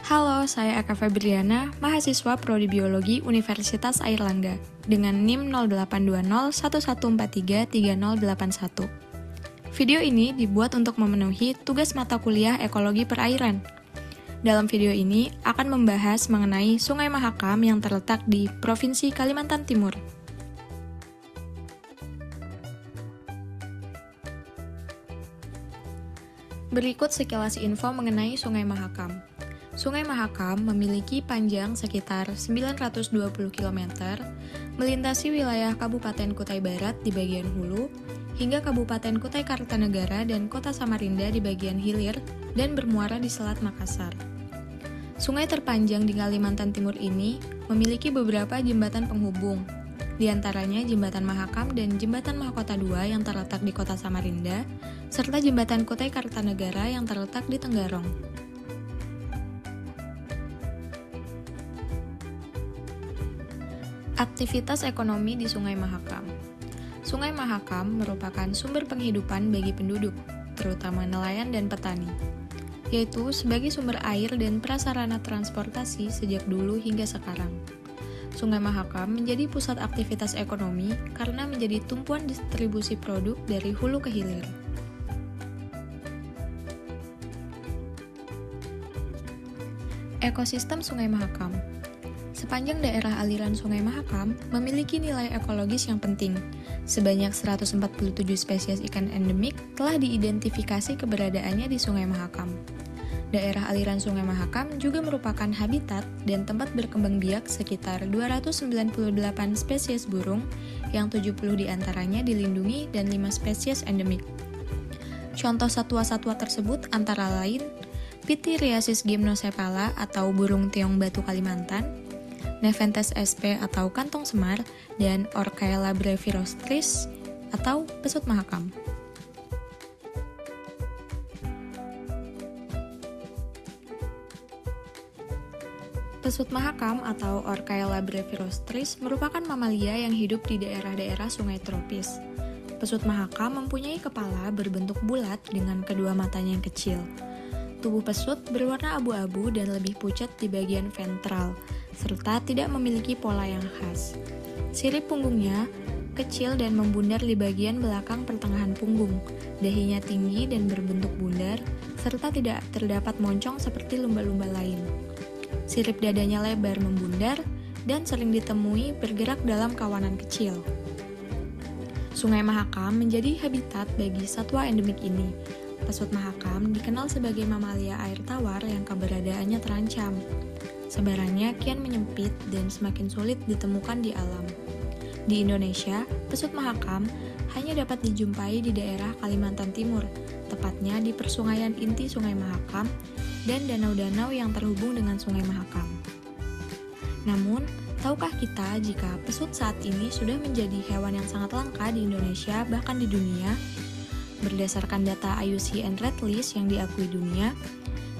Halo, saya Eka Febriana, mahasiswa Prodi Biologi Universitas Airlangga, dengan NIM 082011433081. Video ini dibuat untuk memenuhi tugas mata kuliah Ekologi Perairan. Dalam video ini akan membahas mengenai Sungai Mahakam yang terletak di Provinsi Kalimantan Timur. Berikut sekilas info mengenai Sungai Mahakam. Sungai Mahakam memiliki panjang sekitar 920 km, melintasi wilayah Kabupaten Kutai Barat di bagian hulu, hingga Kabupaten Kutai Kartanegara dan Kota Samarinda di bagian hilir, dan bermuara di Selat Makassar. Sungai terpanjang di Kalimantan Timur ini memiliki beberapa jembatan penghubung, di antaranya Jembatan Mahakam dan Jembatan Mahakota II yang terletak di Kota Samarinda, serta Jembatan Kutai Kartanegara yang terletak di Tenggarong. Aktivitas ekonomi di Sungai Mahakam. Sungai Mahakam merupakan sumber penghidupan bagi penduduk, terutama nelayan dan petani, yaitu sebagai sumber air dan prasarana transportasi sejak dulu hingga sekarang. Sungai Mahakam menjadi pusat aktivitas ekonomi karena menjadi tumpuan distribusi produk dari hulu ke hilir. Ekosistem Sungai Mahakam. Sepanjang daerah aliran Sungai Mahakam memiliki nilai ekologis yang penting. Sebanyak 147 spesies ikan endemik telah diidentifikasi keberadaannya di Sungai Mahakam. Daerah aliran Sungai Mahakam juga merupakan habitat dan tempat berkembang biak sekitar 298 spesies burung, yang 70 diantaranya dilindungi dan 5 spesies endemik. Contoh satwa-satwa tersebut antara lain Pityriasis gymnosepala atau burung tiong batu Kalimantan, Nepenthes sp atau kantong semar, dan Orcaela brevirostris atau pesut Mahakam. Pesut Mahakam atau Orcaela brevirostris merupakan mamalia yang hidup di daerah-daerah sungai tropis. Pesut Mahakam mempunyai kepala berbentuk bulat dengan kedua matanya yang kecil. Tubuh pesut berwarna abu-abu dan lebih pucat di bagian ventral, serta tidak memiliki pola yang khas. Sirip punggungnya kecil dan membundar di bagian belakang pertengahan punggung, dahinya tinggi dan berbentuk bundar, serta tidak terdapat moncong seperti lumba-lumba lain. Sirip dadanya lebar membundar dan sering ditemui bergerak dalam kawanan kecil. Sungai Mahakam menjadi habitat bagi satwa endemik ini. Pesut Mahakam dikenal sebagai mamalia air tawar yang keberadaannya terancam. Sebarannya kian menyempit dan semakin sulit ditemukan di alam. Di Indonesia, pesut Mahakam hanya dapat dijumpai di daerah Kalimantan Timur, tepatnya di persungaian inti Sungai Mahakam dan danau-danau yang terhubung dengan Sungai Mahakam. Namun, tahukah kita jika pesut saat ini sudah menjadi hewan yang sangat langka di Indonesia bahkan di dunia? Berdasarkan data IUCN Red List yang diakui dunia,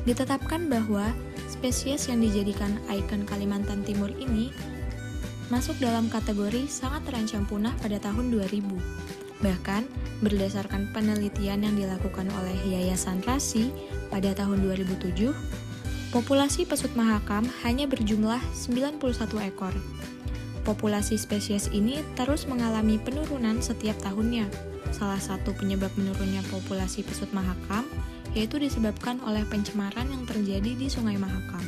ditetapkan bahwa spesies yang dijadikan ikon Kalimantan Timur ini masuk dalam kategori sangat terancam punah pada tahun 2000. Bahkan, berdasarkan penelitian yang dilakukan oleh Yayasan Rasi pada tahun 2007, populasi pesut Mahakam hanya berjumlah 91 ekor. Populasi spesies ini terus mengalami penurunan setiap tahunnya. Salah satu penyebab menurunnya populasi pesut Mahakam yaitu disebabkan oleh pencemaran yang terjadi di Sungai Mahakam.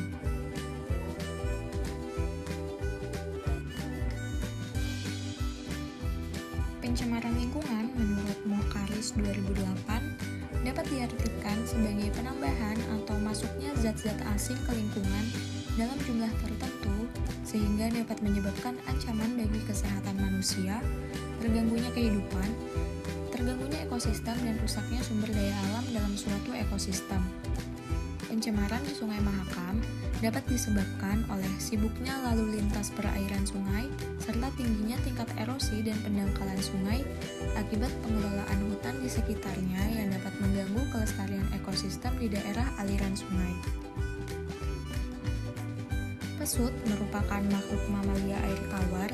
Pencemaran lingkungan menurut Mokaris 2008 dapat diartikan sebagai penambahan atau masuknya zat-zat asing ke lingkungan dalam jumlah tertentu sehingga dapat menyebabkan ancaman bagi kesehatan manusia, terganggunya kehidupan, terganggunya ekosistem dan rusaknya sumber daya alam dalam suatu ekosistem. Pencemaran di Sungai Mahakam dapat disebabkan oleh sibuknya lalu lintas perairan sungai serta tingginya tingkat erosi dan pendangkalan sungai akibat pengelolaan hutan di sekitarnya yang dapat mengganggu kelestarian ekosistem di daerah aliran sungai. Pesut merupakan makhluk mamalia air tawar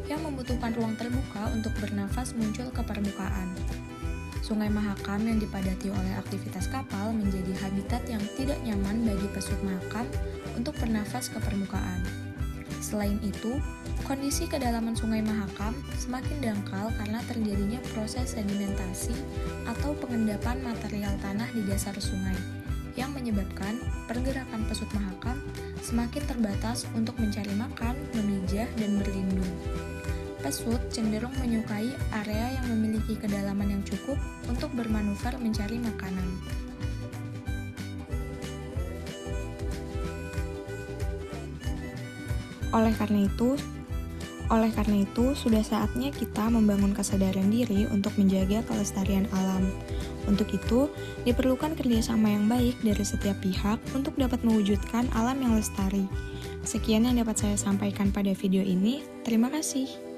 yang membutuhkan ruang terbuka untuk bernafas muncul ke permukaan. Sungai Mahakam yang dipadati oleh aktivitas kapal menjadi habitat yang tidak nyaman bagi pesut mahakam untuk bernafas ke permukaan. Selain itu, kondisi kedalaman Sungai Mahakam semakin dangkal karena terjadinya proses sedimentasi atau pengendapan material tanah di dasar sungai, yang menyebabkan pergerakan pesut mahakam semakin terbatas untuk mencari makan, memijah, dan berlindung. Pesut cenderung menyukai area yang memiliki kedalaman yang cukup untuk bermanuver mencari makanan. Oleh karena itu, sudah saatnya kita membangun kesadaran diri untuk menjaga kelestarian alam. Untuk itu, diperlukan kerjasama yang baik dari setiap pihak untuk dapat mewujudkan alam yang lestari. Sekian yang dapat saya sampaikan pada video ini. Terima kasih.